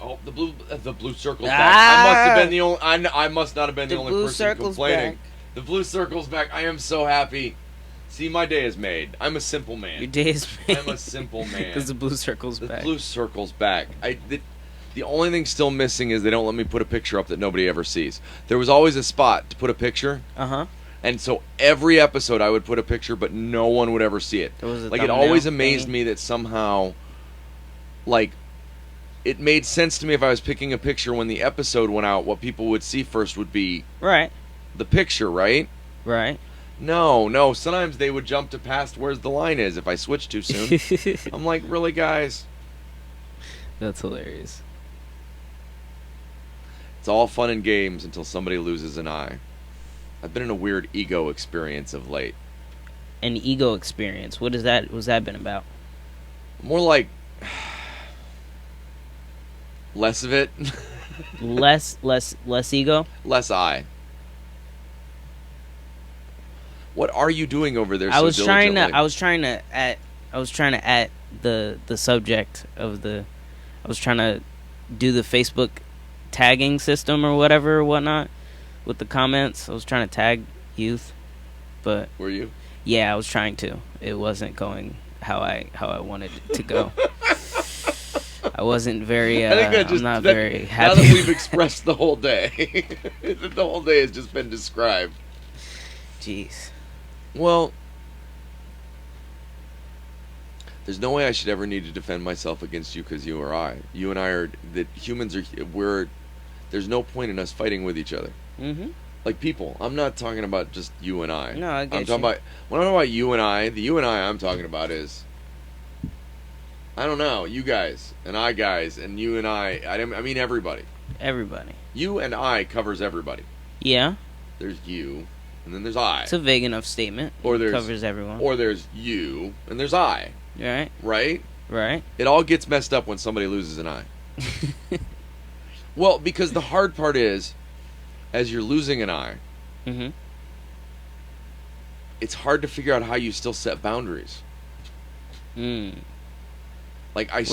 Oh, the blue circle's back. I must have been the only. I must not have been the only blue person circle's complaining. back. The blue circle's back. I am so happy. See, my day is made. I'm a simple man. Your day is made. I'm a simple man. Because the blue circle's The back. blue circle's back. The only thing still missing is they don't let me put a picture up that nobody ever sees. There was always a spot to put a picture. Uh-huh. And so every episode I would put a picture, but no one would ever see it. Like, it always amazed me that somehow, like, it made sense to me if I was picking a picture when the episode went out, what people would see first would be Right. the picture, right? Right. No. Sometimes they would jump to past where's the line is if I switch too soon. I'm like, really, guys? That's hilarious. It's all fun and games until somebody loses an eye. I've been in a weird ego experience of late. An ego experience. What's that been about? More like less of it. less ego? Less eye. What are you doing over there? I was trying to at the subject of the. I was trying to do the Facebook tagging system or whatever or whatnot with the comments. I was trying to tag youth, but were you? Yeah, I was trying to. It wasn't going how I wanted it to go. I wasn't very. I think I'm not very happy. Now that we've expressed the whole day, the whole day has just been described. Jeez. Well, there's no way I should ever need to defend myself against you because you and I are that humans are. There's no point in us fighting with each other. Mm-hmm. Like people. I'm not talking about just you and I. No, I get I'm talking about when I'm talking about you and I. The you and I'm talking about is. I don't know, you guys and I guys and you and I mean everybody. Everybody. You and I covers everybody. Yeah. There's you, and then there's I. It's a vague enough statement. Or there's covers everyone. Or there's you, and there's I. Right. Right? Right. It all gets messed up when somebody loses an eye. Well, because the hard part is, as you're losing an eye, mm-hmm. it's hard to figure out how you still set boundaries. Like I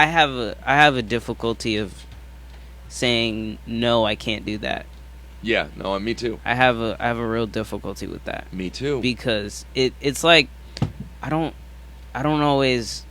have a difficulty of saying no, I can't do that. Yeah, no, me too. I have a real difficulty with that. Me too. Because it's like I don't always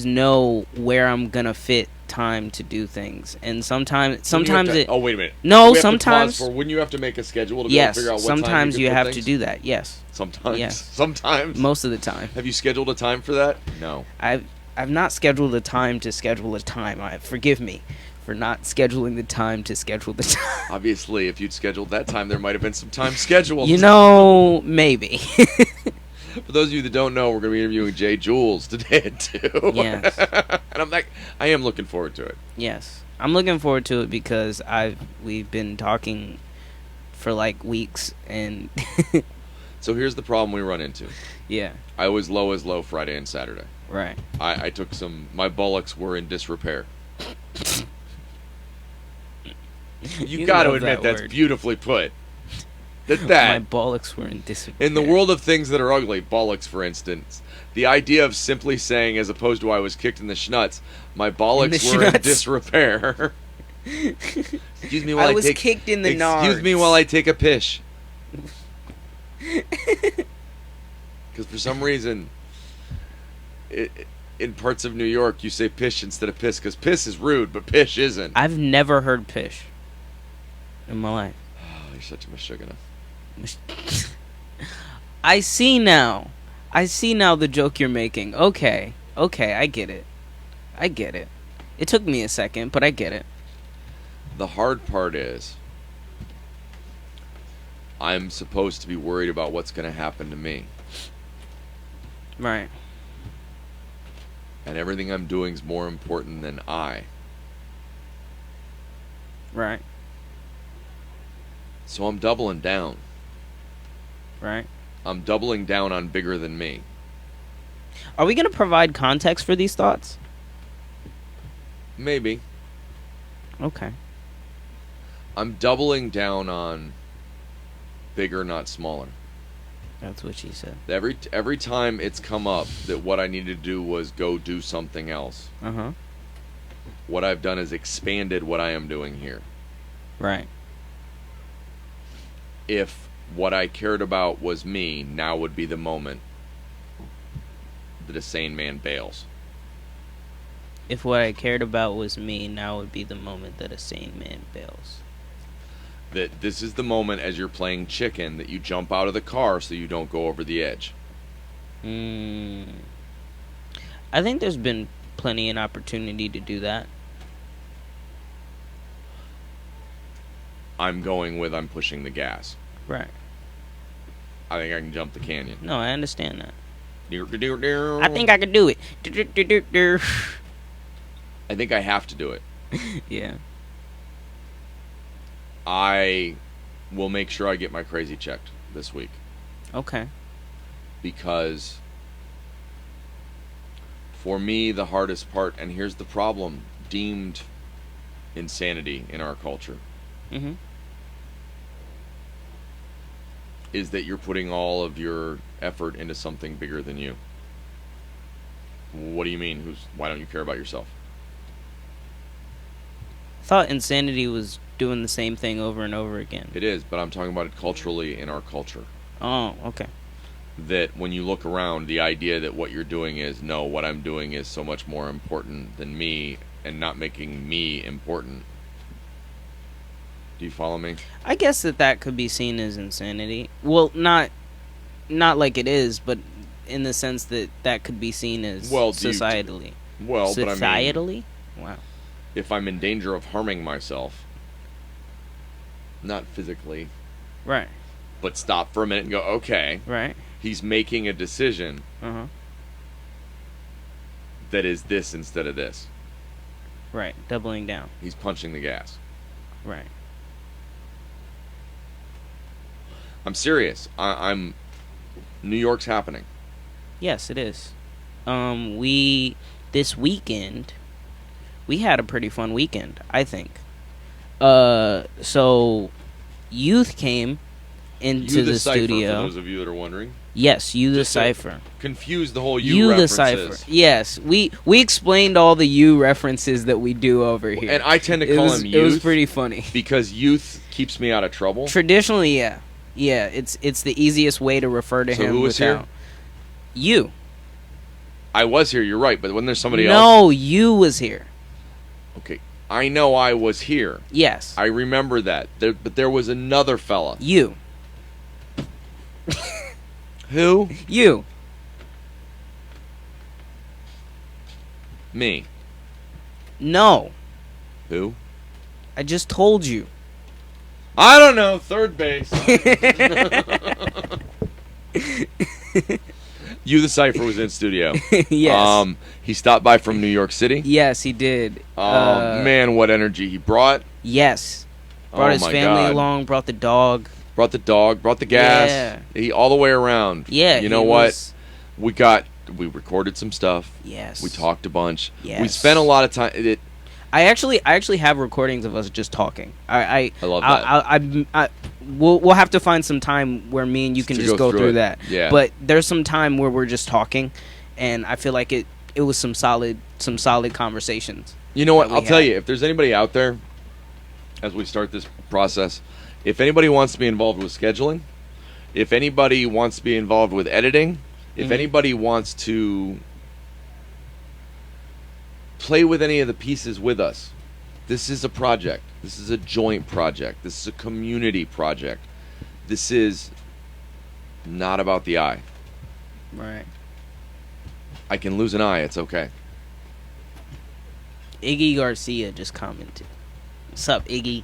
know where I'm gonna fit time to do things, and sometimes oh, wait a minute. No, sometimes wouldn't you have to make a schedule to yes, figure out what sometimes time you have things? to do that. Yes. Sometimes. Yes. Sometimes. Most of the time. Have you scheduled a time for that? No. I've not scheduled a time to schedule a time. Forgive me for not scheduling the time to schedule the time. Obviously, if you'd scheduled that time, there might have been some time scheduled. Maybe. For those of you that don't know, we're going to be interviewing Jay Jules today at 2. Yes. And I am looking forward to it. Yes. I'm looking forward to it because we've been talking for like weeks and So here's the problem we run into. Yeah. I was low as low Friday and Saturday. Right. I took my bullocks were in disrepair. You got to admit that's beautifully put. My bollocks were in disrepair. In the world of things that are ugly, bollocks for instance, the idea of simply saying, as opposed to I was kicked in the schnutz, my bollocks were in disrepair. Excuse me while I was kicked in the nards. Excuse me while I take a pish. Because for some reason, in parts of New York, you say pish instead of piss, because piss is rude, but pish isn't. I've never heard pish in my life. Oh, you're such a mashugana. I see now the joke you're making. Okay, I get it. It took me a second, but I get it. The hard part is, I'm supposed to be worried about what's going to happen to me. Right. And everything I'm doing is more important than I. Right. So I'm doubling down. Right. I'm doubling down on bigger than me. Are we going to provide context for these thoughts? Maybe. Okay. I'm doubling down on bigger, not smaller. That's what she said. Every time it's come up that what I needed to do was go do something else. What I've done is expanded what I am doing here. Right. If what I cared about was me, now would be the moment that a sane man bails. If what I cared about was me, now would be the moment that a sane man bails. That this is the moment as you're playing chicken that you jump out of the car so you don't go over the edge. I think there's been plenty an opportunity to do that. I'm pushing the gas. Right. I think I can jump the canyon. No, I understand that. I I think I could do it. I think I have to do it. Yeah. I will make sure I get my crazy checked this week. Okay. Because for me, the hardest part, and here's the problem, deemed insanity in our culture, is that you're putting all of your effort into something bigger than you. What do you mean? Why don't you care about yourself? I thought insanity was doing the same thing over and over again. It is, but I'm talking about it culturally in our culture. Oh, okay. That when you look around, the idea that what you're doing is, no, what I'm doing is so much more important than me, and not making me important. Do you follow me? I guess that could be seen as insanity. Well, not like it is, but in the sense that could be seen as societally. But I mean, wow. If I'm in danger of harming myself, not physically, right, but stop for a minute and go, okay, right. He's making a decision that is this instead of this. Right, doubling down. He's punching the gas. Right. I'm serious. I'm. New York's happening. Yes, it is. This weekend, we had a pretty fun weekend, I think. So, Youth came into the studio. For those of you that are wondering. Yes, You the Cypher. Confuse the whole You references. The Cypher. Yes, we explained all the You references that we do over here. And I tend to call him Youth. It was pretty funny. Because Youth keeps me out of trouble. Traditionally, yeah. Yeah, it's the easiest way to refer to him. So who was here? You. I was here, you're right, but when there's somebody else... No, You was here. Okay, I know I was here. Yes. I remember that. But there was another fella. You. Who? You. Me. No. Who? I just told you. I don't know. Third base. You the Cypher was in studio. Yes. He stopped by from New York City. Yes, he did. Man, what energy he brought. Yes. Brought his family along, brought the dog. Brought the dog, brought the gas. Yeah. He all the way around. Yeah. You know what? We recorded some stuff. Yes. We talked a bunch. Yes. We spent a lot of time. I actually have recordings of us just talking. I love that. We'll have to find some time where me and you can just go through that. Yeah. But there's some time where we're just talking, and I feel like it was some solid conversations. You know what? I'll tell you, if there's anybody out there, as we start this process, if anybody wants to be involved with scheduling, if anybody wants to be involved with editing, if anybody wants to play with any of the pieces with us, this is a project. This is a joint project. This is a community project. This is not about the eye. Right. I can lose an eye. It's okay. Iggy Garcia just commented. What's up, Iggy?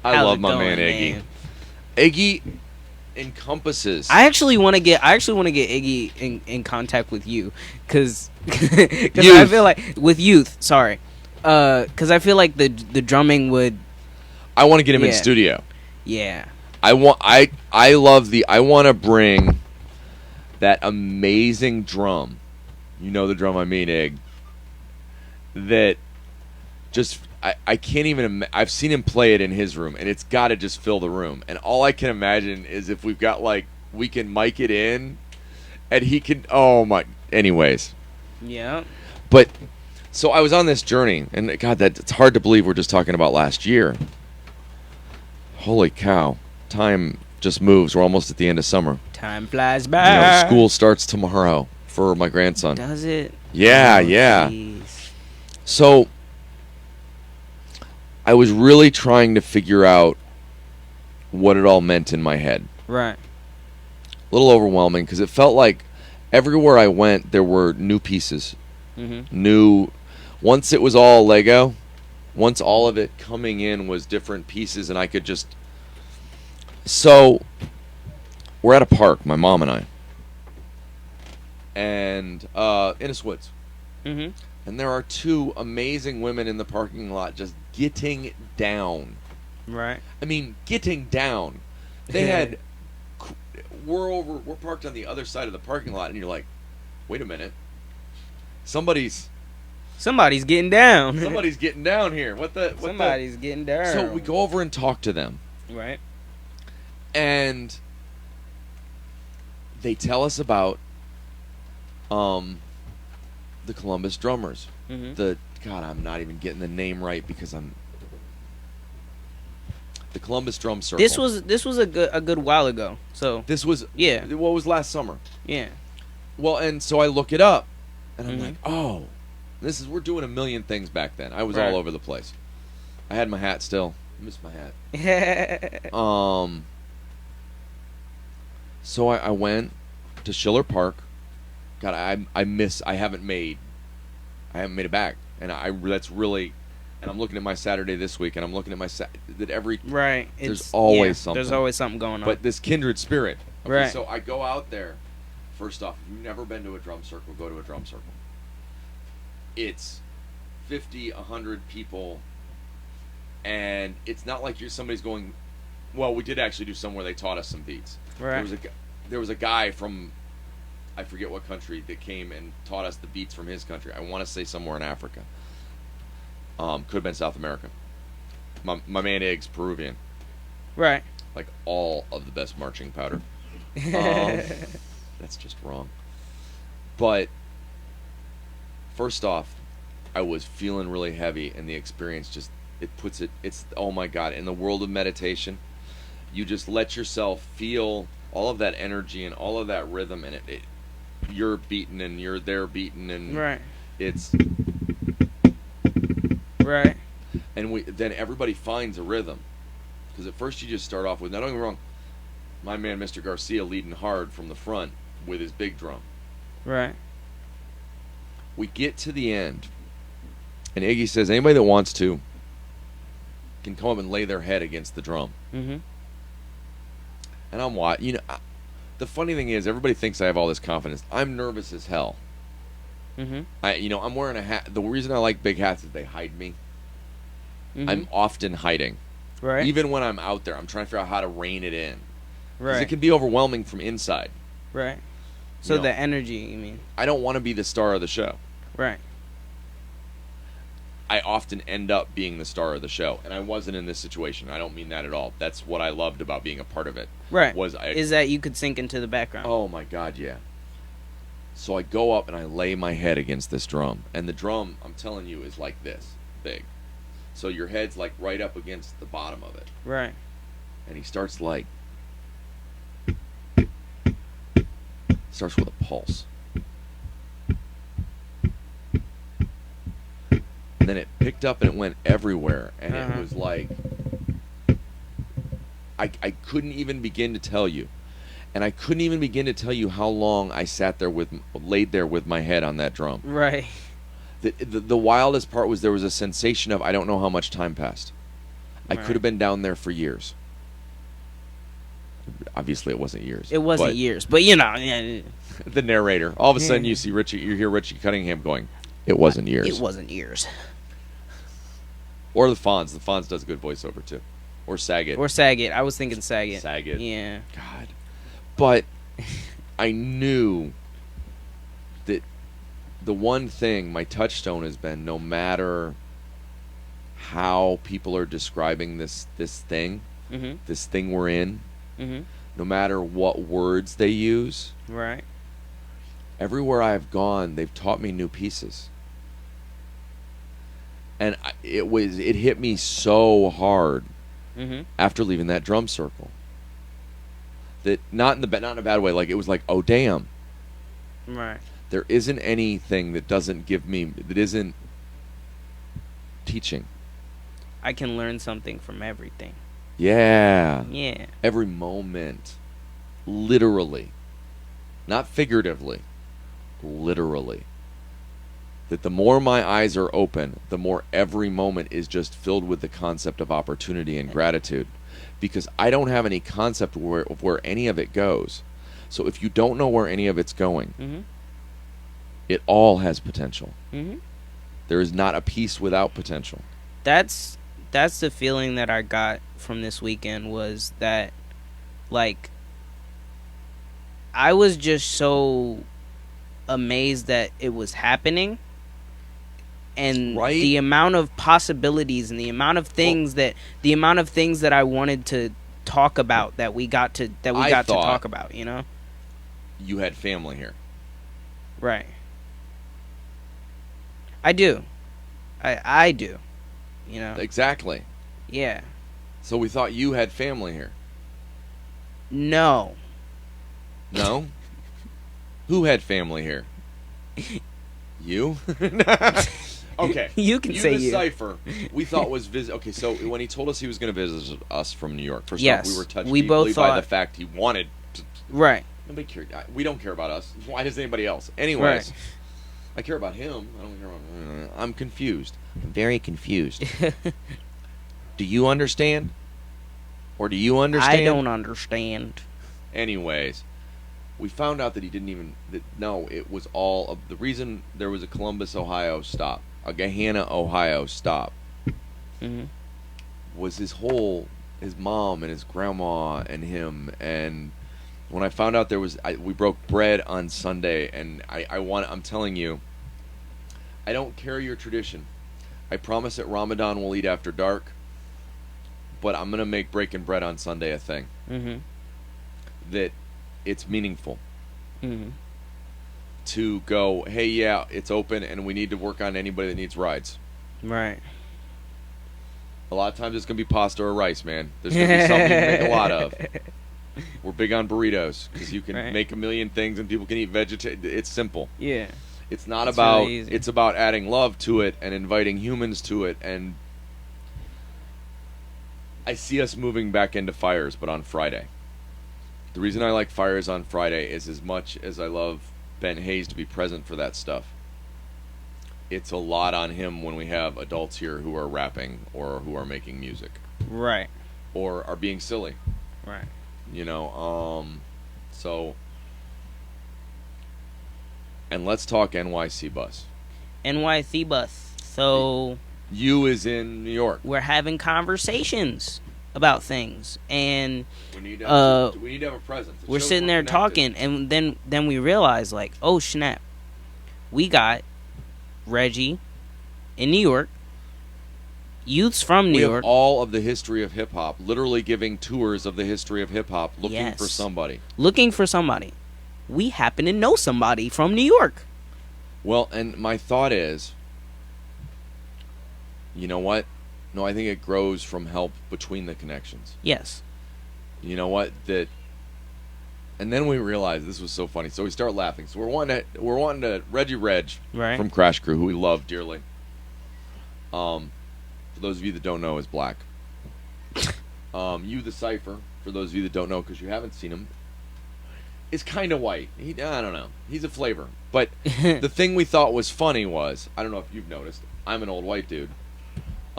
I love my man Iggy. Iggy encompasses. I actually want to get Iggy in contact with you, because I feel like with Youth. Sorry, because I feel like the drumming would. I want to get him in studio. Yeah. I want to bring that amazing drum. You know the drum I mean, Ig. That just. I can't even. I've seen him play it in his room, and it's got to just fill the room. And all I can imagine is if we've got like we can mic it in, and he can. Oh my. Anyways. Yeah. But so I was on this journey, and God, it's hard to believe we're just talking about last year. Holy cow! Time just moves. We're almost at the end of summer. Time flies by. School starts tomorrow for my grandson. Does it? Yeah, yeah. Geez. So I was really trying to figure out what it all meant in my head. Right. A little overwhelming because it felt like everywhere I went there were new pieces. New. Once it was all Lego, once all of it coming in was different pieces, and I could just. So we're at a park, my mom and I, and Innis Woods. And there are two amazing women in the parking lot just getting down. Right. I mean, getting down. They had. We're parked on the other side of the parking lot, and you're like, wait a minute. Somebody's getting down. Somebody's getting down here. Somebody's getting down. So we go over and talk to them. Right. And they tell us about the Columbus Drummers. God, I'm not even getting the name right because I'm the Columbus Drum Circle. This was a good while ago. So this was what was last summer. Yeah. Well, and so I look it up, and I'm like, oh, we're doing a million things back then. I was all over the place. I had my hat still. I missed my hat. So I went to Schiller Park. God, I haven't made it back, and that's really. And I'm looking at my Saturday this week, and I'm looking at my right. There's always something. There's always something going on. But this kindred spirit. Okay, right. So I go out there. First off, if you've never been to a drum circle, go to a drum circle. It's 50, 100 people, and it's not like somebody's going. Well, we did actually do some where they taught us some beats. Right. There was a guy from, I forget what country, that came and taught us the beats from his country. I want to say somewhere in Africa. Could have been South America. My man Ig's Peruvian. Right. Like all of the best marching powder. That's just wrong. But first off, I was feeling really heavy, and the experience it's oh my God, in the world of meditation, you just let yourself feel all of that energy and all of that rhythm, and you're beating and you're there beating, and right. It's right. And then everybody finds a rhythm, because at first you just start off with, now don't get me wrong, my man Mr. Garcia leading hard from the front with his big drum. Right. We get to the end, and Iggy says anybody that wants to can come up and lay their head against the drum. And I'm watching. The funny thing is, everybody thinks I have all this confidence. I'm nervous as hell. I'm wearing a hat. The reason I like big hats is they hide me. I'm often hiding. Right. Even when I'm out there, I'm trying to figure out how to rein it in. Right. Because it can be overwhelming from inside. Right. So the energy, you mean? I don't want to be the star of the show. Right. I often end up being the star of the show, and I wasn't in this situation. I don't mean that at all. That's what I loved about being a part of it. Right. Is that you could sink into the background. Oh my God, yeah. So I go up and I lay my head against this drum, and the drum, I'm telling you, is like this big. So your head's like right up against the bottom of it. Right. And he starts with a pulse. And then it picked up and it went everywhere, and it was like I couldn't even begin to tell you. And I couldn't even begin to tell you how long I laid there with my head on that drum. Right. The wildest part was there was a sensation of I don't know how much time passed. I could have been down there for years. Obviously, it wasn't years. It wasn't years, but Yeah. The narrator. All of a sudden, you hear Richie Cunningham going, "It wasn't years." It wasn't years. Or the Fonz. The Fonz does a good voiceover too. Or Saget. I was thinking Saget. Saget. Yeah. God. But I knew that the one thing, my touchstone has been, no matter how people are describing this thing, this thing we're in, no matter what words they use. Right. Everywhere I've gone, they've taught me new pieces. And it hit me so hard after leaving that drum circle. That not in a bad way, like it was like, oh damn. Right. There isn't anything that isn't teaching. I can learn something from everything. Yeah. Yeah. Every moment. Literally. Not figuratively. Literally. That the more my eyes are open, the more every moment is just filled with the concept of opportunity and gratitude. Because I don't have any concept of where any of it goes. So if you don't know where any of it's going, it all has potential. There is not a piece without potential. That's the feeling that I got from this weekend, was that, like, I was just so amazed that it was happening, and the amount of possibilities and the amount of things that I wanted to talk about that we got to talk about, you know. You had family here. Right. I do. I do. You know. Exactly. Yeah. So we thought you had family here. No. No? Who had family here? You? Okay. You can say you. The Cypher, we thought was visit. Okay, so when he told us he was going to visit us from New York, first off, we were touched deeply by the fact he wanted to. Right. Nobody cared. We don't care about us. Why does anybody else? Anyways, I care about him. I don't care about. I'm confused. I'm very confused. Do you understand? Or do you understand? I don't understand. Anyways, we found out that he didn't even. No, it was all of the reason there was a Columbus, Ohio stop, a Gahanna, Ohio stop. Was his mom and his grandma and him. And when I found out we broke bread on Sunday, and I'm telling you, I don't carry your tradition. I promise that Ramadan will eat after dark, but I'm gonna make breaking bread on Sunday a thing. That it's meaningful. To go, hey, yeah, it's open, and we need to work on anybody that needs rides. Right. A lot of times it's gonna be pasta or rice, man. There's gonna be something you make a lot of. We're big on burritos because you can make a million things and people can eat vegetarian. It's simple. Yeah. It's not about. Really easy. It's about adding love to it and inviting humans to it. And I see us moving back into Fires, but on Friday. The reason I like Fires on Friday is, as much as I love Ben Hayes to be present for that stuff, it's a lot on him when we have adults here who are rapping or who are making music. Right. Or are being silly. Right. You know, so... And let's talk NYC Bus. NYC Bus. So... You is in New York. We're having conversations about things, and we need to have a presence. We're sitting there talking, and then we realize, like, oh snap, we got Reggie in New York, youths from New York. We have all of the history of hip hop, literally giving tours of the history of hip hop, looking for somebody. Looking for somebody. We happen to know somebody from New York. Well, and my thought is, you know what? No, I think it grows from help between the connections. Yes. You know what? And then we realized this was so funny. So we start laughing. So we're wanting to Reggie Reg from Crash Crew, who we love dearly. For those of you that don't know, is black. You the Cypher, for those of you that don't know, because you haven't seen him, is kind of white. I don't know. He's a flavor. But the thing we thought was funny was, I don't know if you've noticed, I'm an old white dude.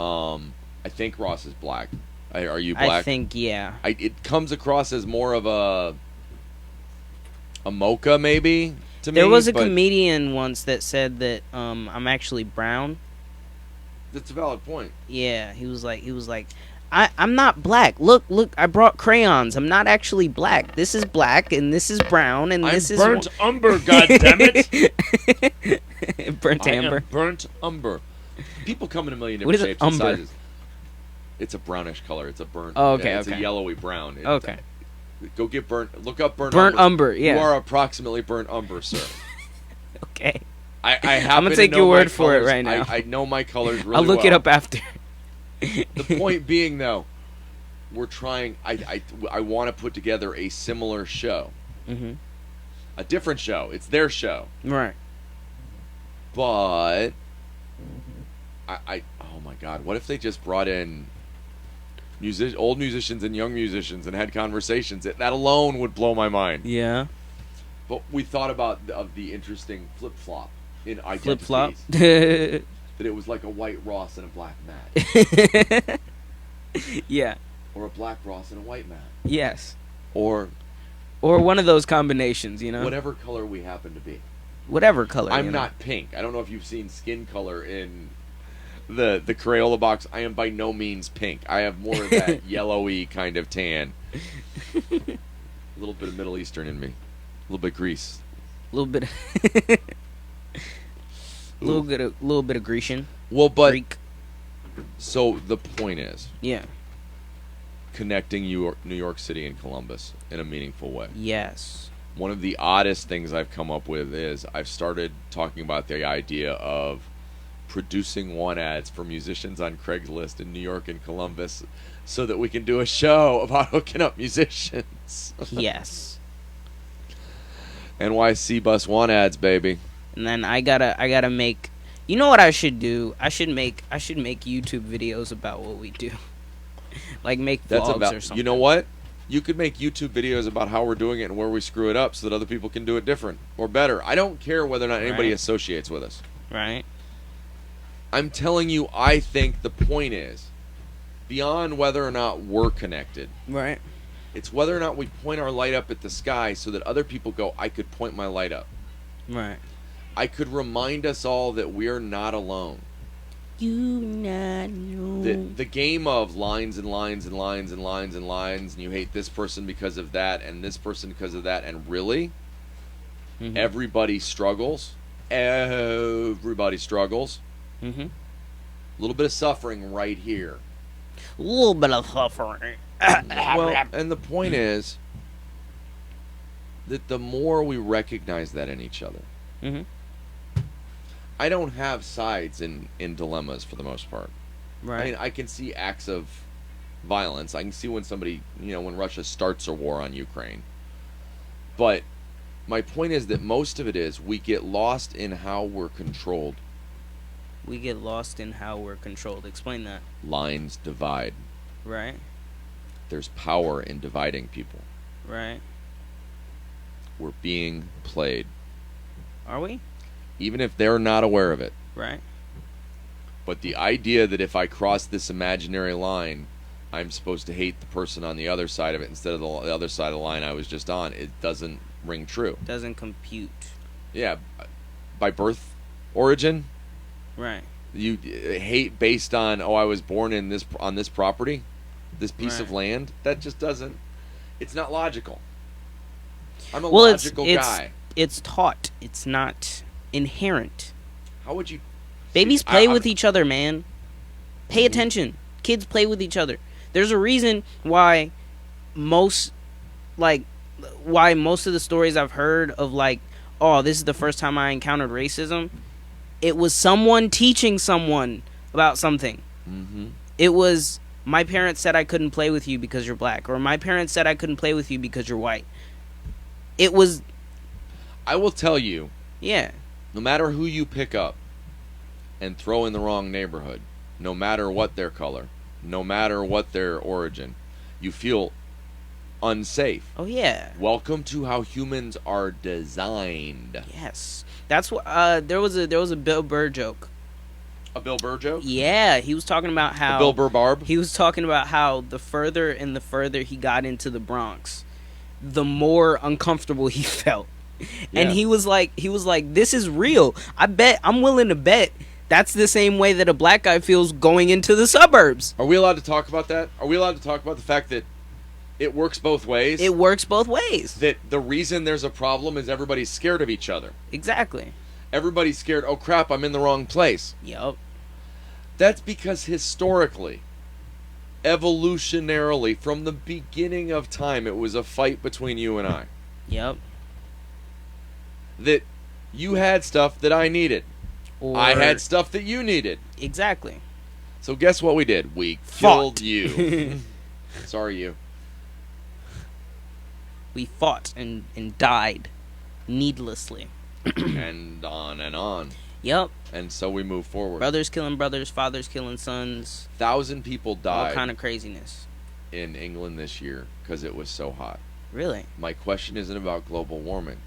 I think Ross is black. Are you black? I think, yeah. It comes across as more of a mocha, maybe, to me. There was a comedian once that said that I'm actually brown. That's a valid point. Yeah, he was like, I'm not black. Look, I brought crayons. I'm not actually black. This is black, and this is brown, and this is... I'm burnt umber, goddammit! Burnt amber. Burnt umber. People come in a million different shapes and sizes. It's a brownish color. It's a burnt. Oh, okay, It's a yellowy brown. Okay. Go get burnt. Look up burnt umber. Yeah. You are approximately burnt umber, sir. Okay. I happen I'm gonna take your word for it right now. I know my colors really I'll look it up after. The point being, though, we're trying. I want to put together a similar show. Mm-hmm. A different show. It's their show. Right. But oh my God, what if they just brought in old musicians and young musicians and had conversations? That alone would blow my mind. Yeah. But we thought about the interesting flip-flop in identities. Flip-flop? That it was like a white Ross and a black Matt. Yeah. Or a black Ross and a white Matt. Yes. Or one of those combinations, whatever color we happen to be. Whatever color. I'm not pink. I don't know if you've seen skin color in the Crayola box. I am by no means pink. I have more of that yellowy kind of tan. A little bit of Middle Eastern in me. A little bit Greece. A little bit. little bit of Grecian. Well, but Greek. So the point is, yeah, connecting New York City and Columbus in a meaningful way. Yes. One of the oddest things I've come up with is I've started talking about the idea of producing want ads for musicians on Craigslist in New York and Columbus so that we can do a show about hooking up musicians. Yes. NYC bus want ads, baby. And then I gotta make. You know what I should do? I should make YouTube videos about what we do, like make vlogs or something. You know what? You could make YouTube videos about how we're doing it and where we screw it up, so that other people can do it different or better. I don't care whether or not anybody associates with us. Right. I'm telling you, I think the point is, beyond whether or not we're connected. Right. It's whether or not we point our light up at the sky so that other people go, I could point my light up. Right. I could remind us all that we're not alone. You not alone. The game of lines and lines and lines and lines and lines, and you hate this person because of that and this person because of that, and really, everybody struggles. Everybody struggles. Mm-hmm. A little bit of suffering right here. A little bit of suffering. Well, and the point is that the more we recognize that in each other, I don't have sides in dilemmas for the most part. Right. I mean, I can see acts of violence. I can see when somebody, when Russia starts a war on Ukraine. But my point is that most of it is we get lost in how we're controlled. We get lost in how we're controlled. Explain that. Lines divide. Right. There's power in dividing people. Right. We're being played. Are we? Even if they're not aware of it. Right. But the idea that if I cross this imaginary line, I'm supposed to hate the person on the other side of it instead of the other side of the line I was just on, it doesn't ring true. Doesn't compute. Yeah. By birth origin. Right. You hate based on, I was born on this property, this piece of land. That just doesn't. It's not logical. I'm a logical guy. It's taught. It's not inherent. How would you? Babies play with each other, man. Pay attention. Kids play with each other. There's a reason why most of the stories I've heard of this is the first time I encountered racism. It was someone teaching someone about something. Mm-hmm. It was, my parents said I couldn't play with you because you're black, or my parents said I couldn't play with you because you're white. It was. I will tell you. Yeah. No matter who you pick up and throw in the wrong neighborhood, no matter what their color, no matter what their origin, you feel unsafe. Oh yeah. Welcome to how humans are designed. Yes. That's what there was a Bill Burr joke. A Bill Burr joke? Yeah, he was talking about how a Bill Burr barb? He was talking about how the further he got into the Bronx, the more uncomfortable he felt. Yeah. And he was like, this is real. I'm willing to bet that's the same way that a black guy feels going into the suburbs. Are we allowed to talk about that? Are we allowed to talk about the fact that it works both ways? It works both ways. That the reason there's a problem is everybody's scared of each other. Exactly. Everybody's scared, oh crap, I'm in the wrong place. Yup. That's because historically, evolutionarily, from the beginning of time, it was a fight between you and I. Yep. That you had stuff that I needed. Or I had stuff that you needed. Exactly. So guess what we did? We killed you. Sorry, you. We fought and died needlessly. And on and on. Yep. And so we move forward. Brothers killing brothers, fathers killing sons. 1,000 people died. All kind of craziness. In England this year because it was so hot. Really? My question isn't about global warming.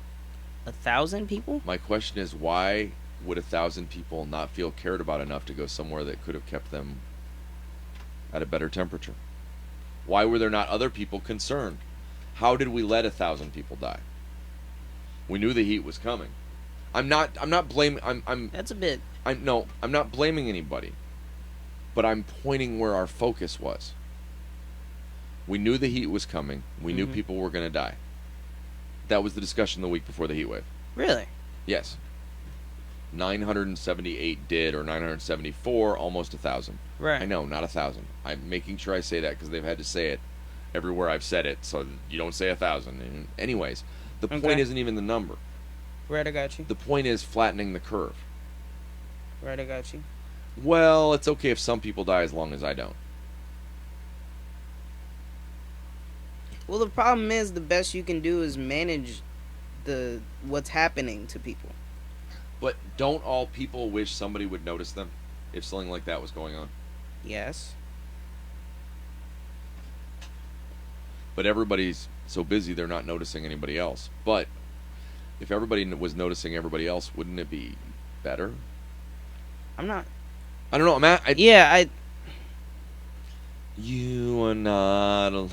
1,000 people? My question is, why would 1,000 people not feel cared about enough to go somewhere that could have kept them at a better temperature? Why were there not other people concerned? How did we let 1,000 people die? We knew the heat was coming. I'm not blaming. That's a bit. I'm not blaming anybody, but I'm pointing where our focus was. We knew the heat was coming. We knew people were going to die. That was the discussion the week before the heat wave. Really? Yes. 978 did, or 974, almost 1,000. Right. I know, not 1,000. I'm making sure I say that because they've had to say it everywhere I've said it, so you don't say 1,000. And anyways, the point isn't even the number. Right, I got you. The point is flattening the curve. Right, I got you. Well, it's okay if some people die as long as I don't. Well, the problem is the best you can do is manage what's happening to people. But don't all people wish somebody would notice them if something like that was going on? Yes. But everybody's so busy they're not noticing anybody else. But if everybody was noticing everybody else, wouldn't it be better? I don't know. Yeah, You are not.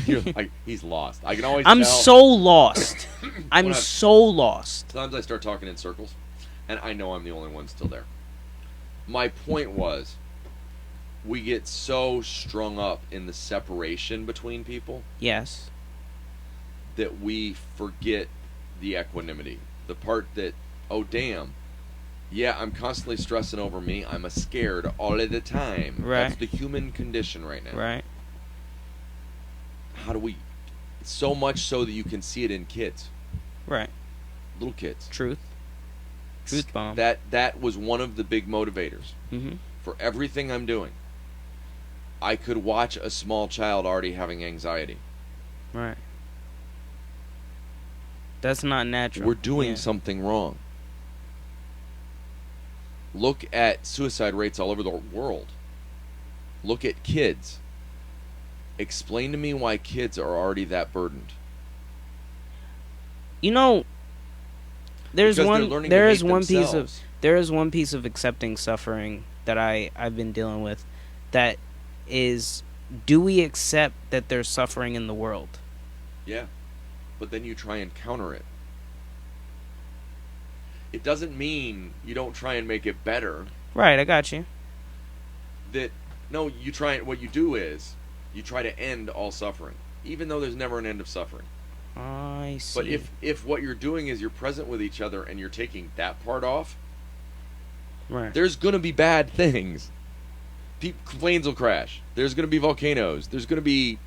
You're like, he's lost. I can always I'm tell. so lost. I'm so lost. Sometimes I start talking in circles, and I know I'm the only one still there. My point was, we get so strung up in the separation between people. Yes. That we forget the equanimity. The part that, oh damn, yeah, I'm constantly stressing over me. I'm scared all of the time. Right. That's the human condition right now. Right. How do we... So much so that you can see it in kids. Right. Little kids. Truth bomb. That was one of the big motivators. For everything I'm doing. I could watch a small child already having anxiety. Right. That's not natural. We're doing something wrong. Look at suicide rates all over the world. Look at kids. Explain to me why kids are already that burdened. You know, there is one piece of accepting suffering that I've been dealing with, that is, do we accept that there's suffering in the world? Yeah. But then you try and counter it. It doesn't mean you don't try and make it better. Right, I got you. You try, what you do is you try to end all suffering, even though there's never an end of suffering. I see. But if what you're doing is you're present with each other and you're taking that part off, right, there's going to be bad things. Planes will crash. There's going to be volcanoes. There's going to be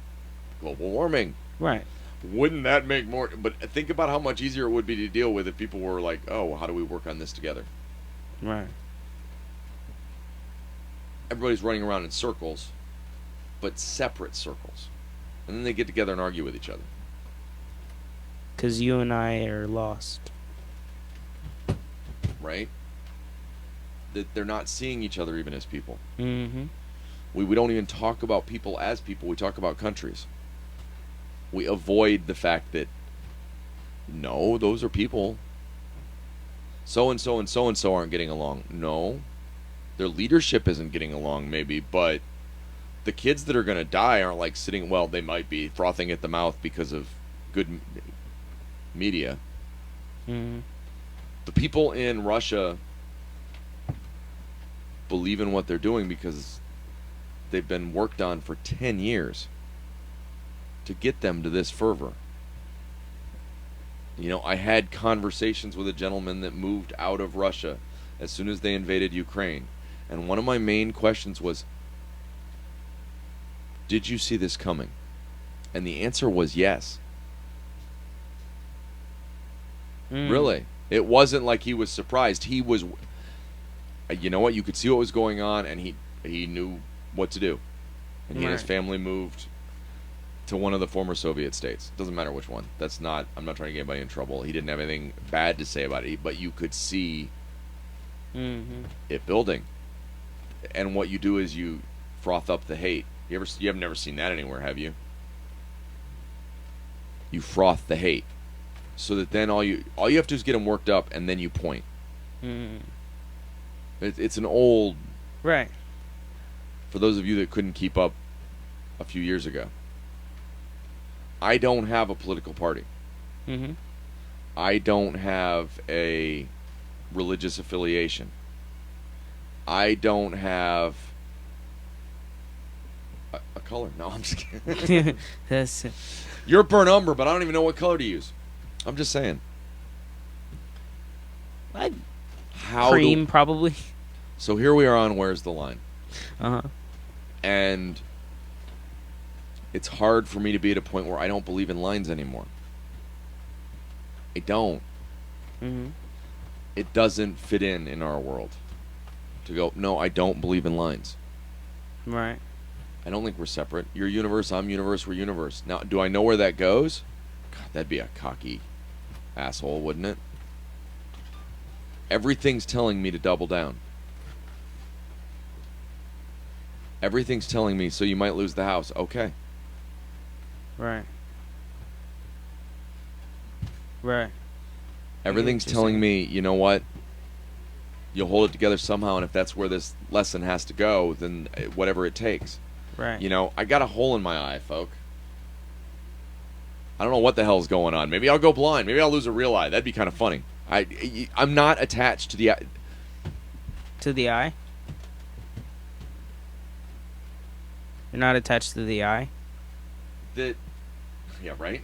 global warming. Right. Wouldn't that make more... But think about how much easier it would be to deal with if people were like, oh, how do we work on this together? Right. Everybody's running around in circles, but separate circles. And then they get together and argue with each other. Because you and I are lost. Right? That they're not seeing each other even as people. Mm-hmm. We don't even talk about people as people. We talk about countries. We avoid the fact that, no, those are people. So-and-so and so-and-so aren't getting along. No. Their leadership isn't getting along, maybe, but the kids that are going to die aren't like sitting, well, they might be frothing at the mouth because of good media. Mm-hmm. The people in Russia believe in what they're doing because they've been worked on for 10 years to get them to this fervor. You know, I had conversations with a gentleman that moved out of Russia as soon as they invaded Ukraine. And one of my main questions was, did you see this coming? And the answer was yes. Really. It wasn't like he was surprised. He was, you know what? You could see what was going on, and he knew what to do. And he and his family moved to one of the former Soviet states. Doesn't matter which one. I'm not trying to get anybody in trouble. He didn't have anything bad to say about it, but you could see it building. And what you do is you froth up the hate. You have never seen that anywhere, have you? You froth the hate, so that then all you have to do is get them worked up, and then you point. It's an old right. For those of you that couldn't keep up a few years ago, I don't have a political party. I don't have a religious affiliation. I don't have a color. No, I'm just kidding. You're a burnt umber, but I don't even know what color to use. I'm just saying. Cream, probably. So here we are on Where's the Line? And it's hard for me to be at a point where I don't believe in lines anymore. I don't. It doesn't fit in our world. To go, no, I don't believe in lines. Right. I don't think we're separate. You're universe, I'm universe, we're universe. Now, do I know where that goes? God, that'd be a cocky asshole, wouldn't it? Everything's telling me to double down. Everything's telling me, so you might lose the house. Okay. Right. Right. Everything's telling me, you know what? You'll hold it together somehow, and if that's where this lesson has to go, then whatever it takes. Right. You know, I got a hole in my eye, folk. I don't know what the hell's going on. Maybe I'll go blind. Maybe I'll lose a real eye. That'd be kind of funny. I'm not attached to the eye. To the eye? You're not attached to the eye? Yeah, right?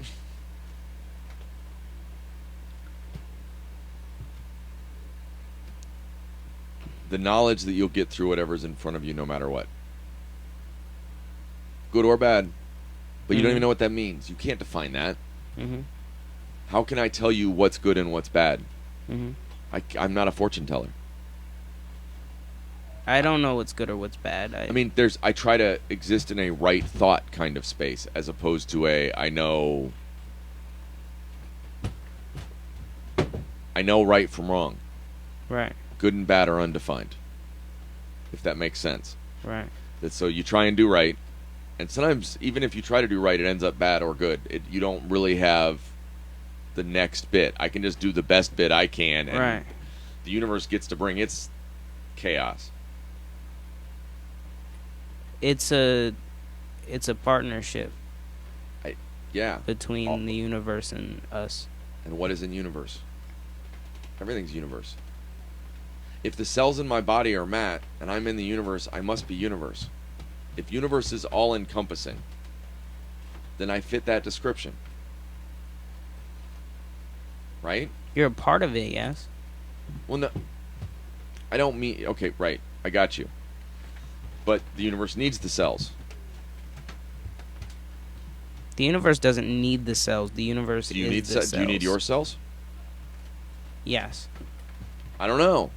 The knowledge that you'll get through whatever's in front of you no matter what. Good or bad. But you don't even know what that means. You can't define that. How can I tell you what's good and what's bad? I'm not a fortune teller. I don't know what's good or what's bad. I try to exist in a right thought kind of space, as opposed to I know right from wrong. Right. Good and bad are undefined. If that makes sense. Right. So you try and do right, and sometimes even if you try to do right, it ends up bad or good. You don't really have the next bit. I can just do the best bit I can, and the universe gets to bring its chaos. It's a partnership. Between the universe and us. And what is in universe? Everything's universe. If the cells in my body are Matt and I'm in the universe, I must be universe. If universe is all encompassing, then I fit that description. Right? You're a part of it, yes. Well, no, I don't mean... Okay, right. I got you. But the universe needs the cells. The universe doesn't need the cells. The universe is the cells. Do you need your cells? Yes. I don't know.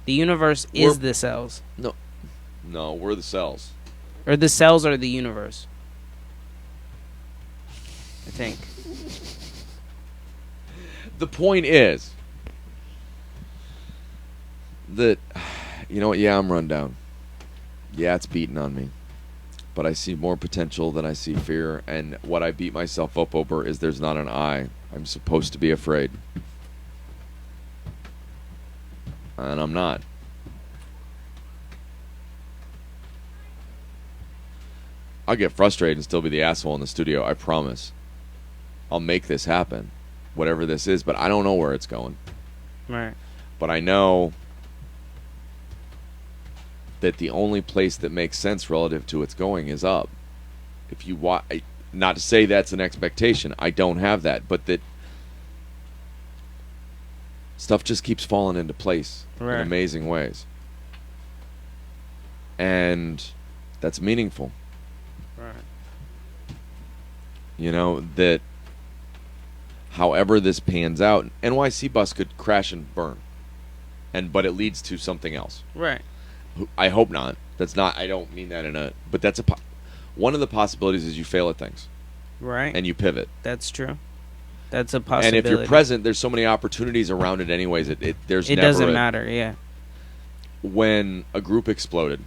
The universe is the cells. No, we're the cells. Or the cells are the universe. I think. The point is that, you know what, yeah, I'm run down. Yeah, it's beating on me. But I see more potential than I see fear, and what I beat myself up over is there's not an I. I'm supposed to be afraid. And I'm not. I'll get frustrated and still be the asshole in the studio, I promise. I'll make this happen, whatever this is, but I don't know where it's going. Right. But I know that the only place that makes sense relative to its going is up. If you not to say that's an expectation, I don't have that, but that stuff just keeps falling into place in amazing ways. And that's meaningful. Right. You know, that however this pans out, NYC bus could crash and burn, but it leads to something else. Right. I hope not. That's not. I don't mean that in a. But that's one of the possibilities is you fail at things. Right. And you pivot. That's true. That's a possibility. And if you're present, there's so many opportunities around it. Anyways, it doesn't matter. Yeah. When a group exploded,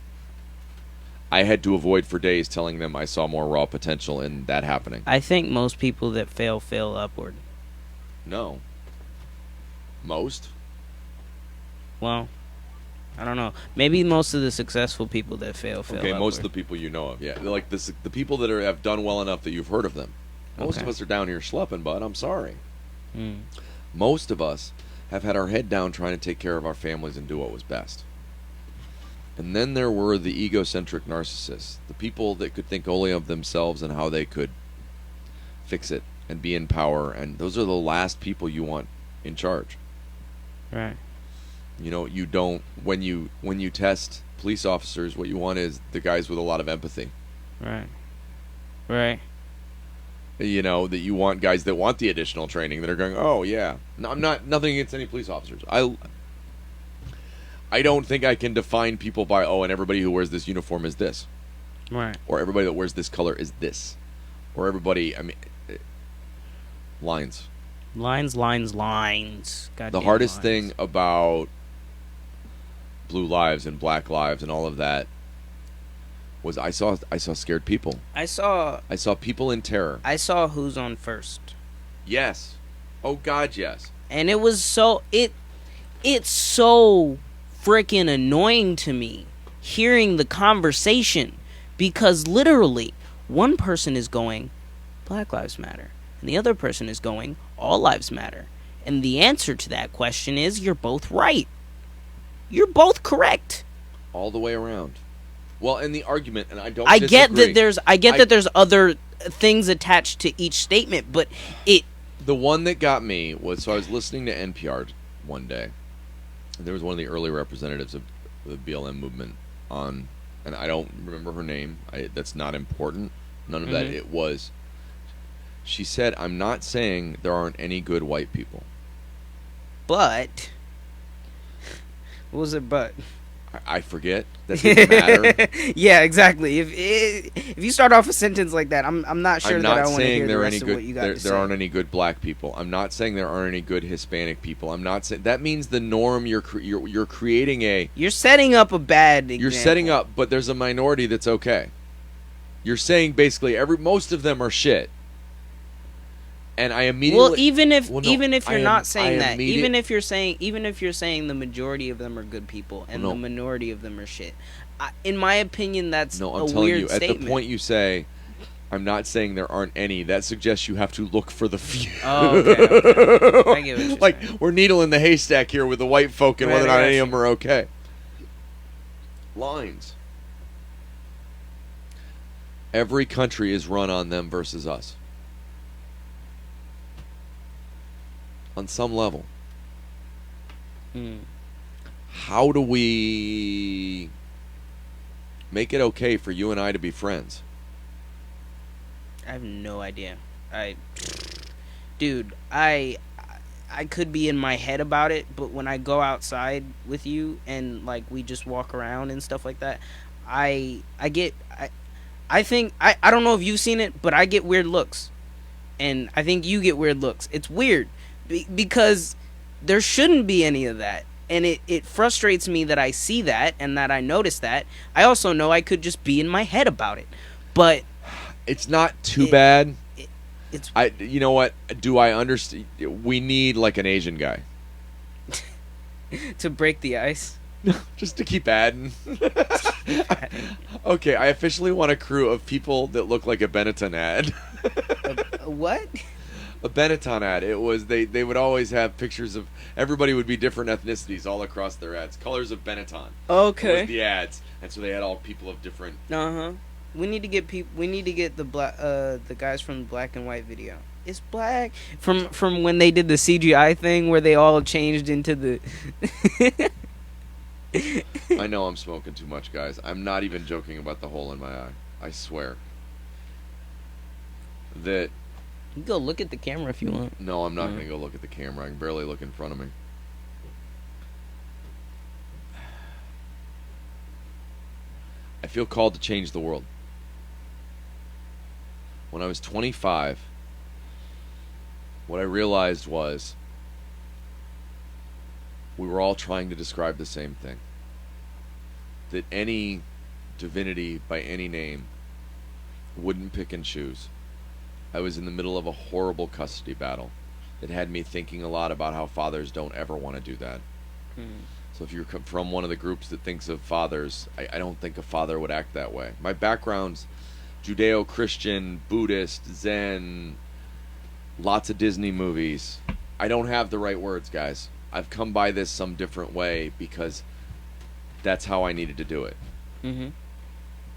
I had to avoid for days telling them I saw more raw potential in that happening. I think most people that fail upward. No. Most? Well, I don't know. Maybe most of the successful people that fail okay, upward. Most of the people you know of, yeah. They're like this, the people that have done well enough that you've heard of them. Most of us are down here schlepping, bud. I'm sorry. Most of us have had our head down trying to take care of our families and do what was best. And then there were the egocentric narcissists, the people that could think only of themselves and how they could fix it and be in power. And those are the last people you want in charge. Right. You know, you don't when you test police officers, what you want is the guys with a lot of empathy. Right. Right. You know, that you want guys that want the additional training that are going, oh yeah. No, I'm not nothing against any police officers. I don't think I can define people by and everybody who wears this uniform is this. Right. Or everybody that wears this color is this. Or everybody, lines. Lines. The hardest thing about Blue Lives and Black Lives and all of that was I saw scared people. I saw people in terror. I saw Who's on First. Yes. Oh God, yes. And it was it's so freaking annoying to me hearing the conversation, because literally one person is going Black Lives Matter and the other person is going All Lives Matter, and the answer to that question is you're both right. You're both correct all the way around. Well, and the argument, and I don't I disagree. get that there's other things attached to each statement, but the one that got me was, so I was listening to NPR one day. There was one of the early representatives of the BLM movement on, and I don't remember her name. That's not important. None of that. It was. She said, "I'm not saying there aren't any good white people, but what was it? But I forget. That doesn't matter." Yeah, exactly. If you start off a sentence like that, I'm not sure that I want to hear the rest of what you got to say. There aren't any good black people. I'm not saying there aren't any good Hispanic people. I'm not saying that means the norm. You're creating a. You're setting up a bad example. You're setting up, but there's a minority that's okay. You're saying basically most of them are shit. And I immediately. Well, even if you're not saying that, even if you're saying the majority of them are good people and the minority of them are shit, in my opinion, that's a weird statement. At the point you say, "I'm not saying there aren't any," that suggests you have to look for the few. Oh, okay. I get what you're like saying. We're needle in the haystack here with the white folk and whether or not any of them are okay. Lines. Every country is run on them versus us. On some level. How do we make it okay for you and I to be friends? I have no idea. Dude, I could be in my head about it, but when I go outside with you and like we just walk around and stuff like that, I think I don't know if you've seen it, but I get weird looks, and I think you get weird looks. It's weird. Because there shouldn't be any of that. And it frustrates me that I see that and that I notice that. I also know I could just be in my head about it. But it's not too bad. It's you know what? Do I understand? We need like an Asian guy. To break the ice? Just to keep adding. Okay, I officially want a crew of people that look like a Benetton ad. A what? A Benetton ad. It was they would always have pictures of everybody would be different ethnicities all across their ads. Colors of Benetton. Okay. Was the ads, and so they had all people of different. We need to get We need to get the guys from the Black and White video. It's black from when they did the CGI thing where they all changed into the. I know I'm smoking too much, guys. I'm not even joking about the hole in my eye. I swear. that... You can go look at the camera if you want. No, I'm not going to go look at the camera. I can barely look in front of me. I feel called to change the world. When I was 25, what I realized was we were all trying to describe the same thing. That any divinity by any name wouldn't pick and choose. I was in the middle of a horrible custody battle that had me thinking a lot about how fathers don't ever want to do that. So if you're from one of the groups that thinks of fathers, I don't think a father would act that way. My background's Judeo-Christian, Buddhist, Zen, lots of Disney movies. I don't have the right words, guys. I've come by this some different way because that's how I needed to do it.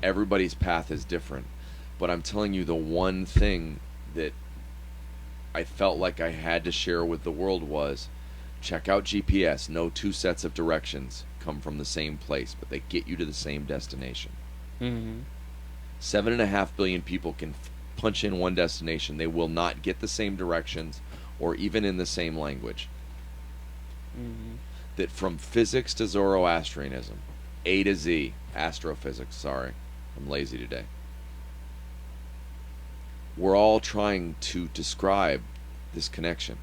Everybody's path is different. But I'm telling you, the one thing that I felt like I had to share with the world was, check out GPS. No two sets of directions come from the same place, but they get you to the same destination. 7.5 billion people can punch in one destination. They will not get the same directions or even in the same language. That from physics to Zoroastrianism, A to Z, astrophysics, sorry, I'm lazy today. We're all trying to describe this connection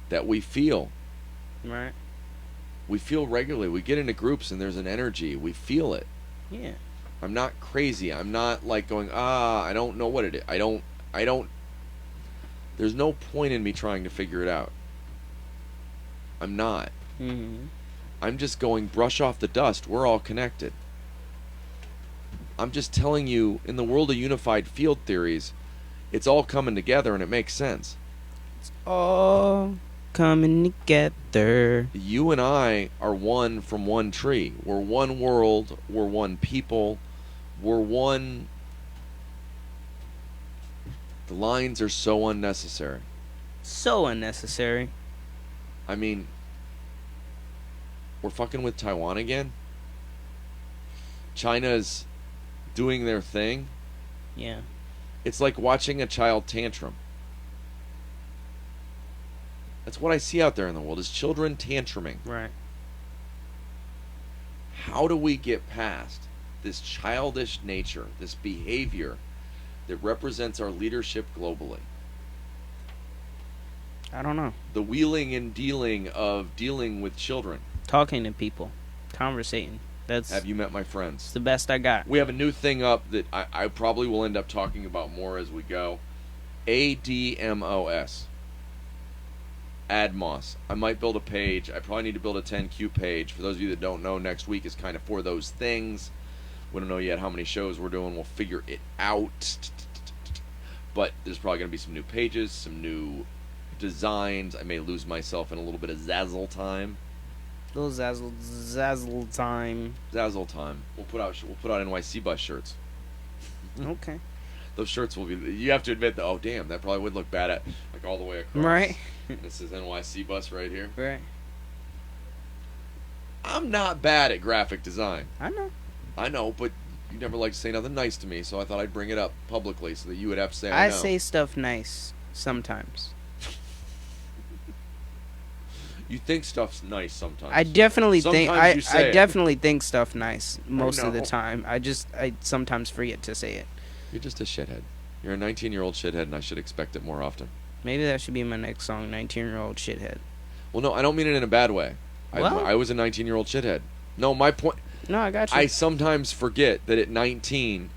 that we feel. Right. We feel regularly. We get into groups and there's an energy. We feel it. Yeah. I'm not crazy. I'm not like going, I don't know what it is. I don't. There's no point in me trying to figure it out. I'm not. I'm just going, brush off the dust. We're all connected. I'm just telling you, in the world of unified field theories, it's all coming together and it makes sense. It's all coming together. You and I are one from one tree. We're one world. We're one people. We're one. The lines are so unnecessary. So unnecessary. I mean, we're fucking with Taiwan again. China's doing their thing. Yeah. It's like watching a child tantrum. That's what I see out there in the world, is children tantruming. Right. How do we get past this childish nature, this behavior that represents our leadership globally? I don't know. The wheeling and dealing of dealing with children. Talking to people. Conversating. Have you met my friends? It's the best I got. We have a new thing up that I probably will end up talking about more as we go. ADMOS. ADMOS. I might build a page. I probably need to build a 10Q page. For those of you that don't know, next week is kind of for those things. We don't know yet how many shows we're doing. We'll figure it out. But there's probably going to be some new pages, some new designs. I may lose myself in a little bit of Zazzle time. Little Zazzle time. Zazzle time. We'll put out NYC bus shirts. Okay. Those shirts will be. You have to admit that. Oh damn, that probably would look bad at like all the way across. Right. This is NYC bus right here. Right. I'm not bad at graphic design. I know, but you never like to say nothing nice to me, so I thought I'd bring it up publicly so that you would have to say I know. I say stuff nice sometimes. You think stuff's nice sometimes. I definitely sometimes think I definitely think stuff nice most of the time. I sometimes forget to say it. You're just a shithead. You're a 19-year-old shithead, and I should expect it more often. Maybe that should be my next song, 19-year-old shithead. Well, no, I don't mean it in a bad way. Well, I was a 19-year-old shithead. No, my point... No, I got you. I sometimes forget that at 19,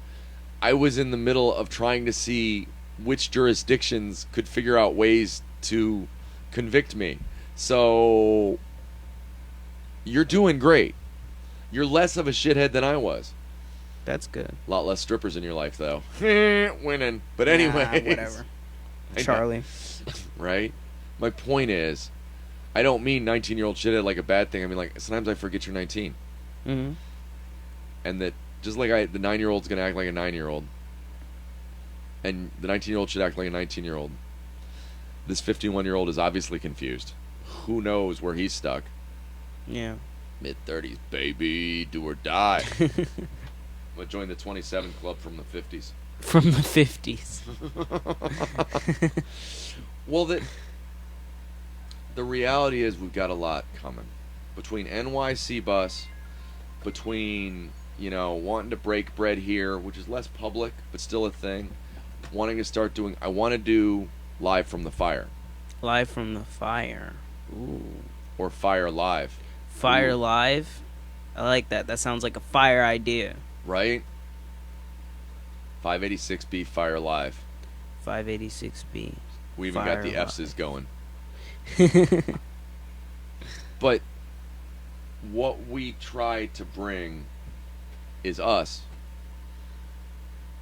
I was in the middle of trying to see which jurisdictions could figure out ways to convict me. So, you're doing great. You're less of a shithead than I was. That's good. A lot less strippers in your life, though. Winning. But anyway. Whatever. Charlie. Right? My point is, I don't mean 19-year-old shithead like a bad thing. I mean, like, sometimes I forget you're 19. Mm-hmm. And that just like the 9-year-old's going to act like a 9-year-old. And the 19-year-old should act like a 19-year-old. This 51-year-old is obviously confused. Who knows where he's stuck? Yeah. Mid-30s, baby. Do or die. I'm going to join the 27 club from the 50s. From the 50s. Well, the reality is we've got a lot coming. Between NYC Bus, between, wanting to break bread here, which is less public, but still a thing, wanting to start doing, I want to do Live from the Fire. Live from the Fire. Ooh. Or Fire Live. Fire Ooh. Live? I like that. That sounds like a fire idea. Right? 586B Fire Live. 586B. We even Fire got the Live. F's going. But what we try to bring is us.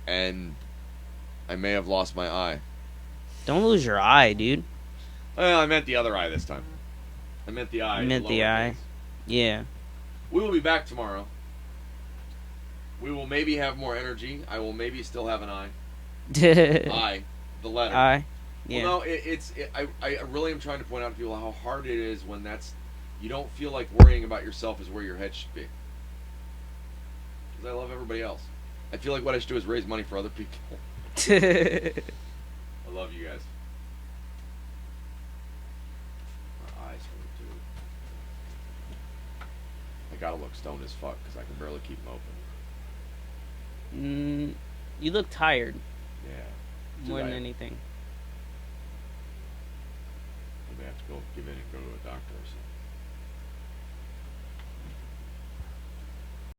And I may have lost my eye. Don't lose your eye, dude. Well, I meant the other eye this time. I meant the eye. You meant the eye? Case. Yeah. We will be back tomorrow. We will maybe have more energy. I will maybe still have an eye. I, the letter. I, yeah. Well, no, I really am trying to point out to people how hard it is when you don't feel like worrying about yourself is where your head should be. Because I love everybody else. I feel like what I should do is raise money for other people. I love you guys. My eyes hurt too. I gotta look stoned as fuck because I can barely keep them open. You look tired. Yeah. More than anything. I may have to go give in and go to a doctor or something.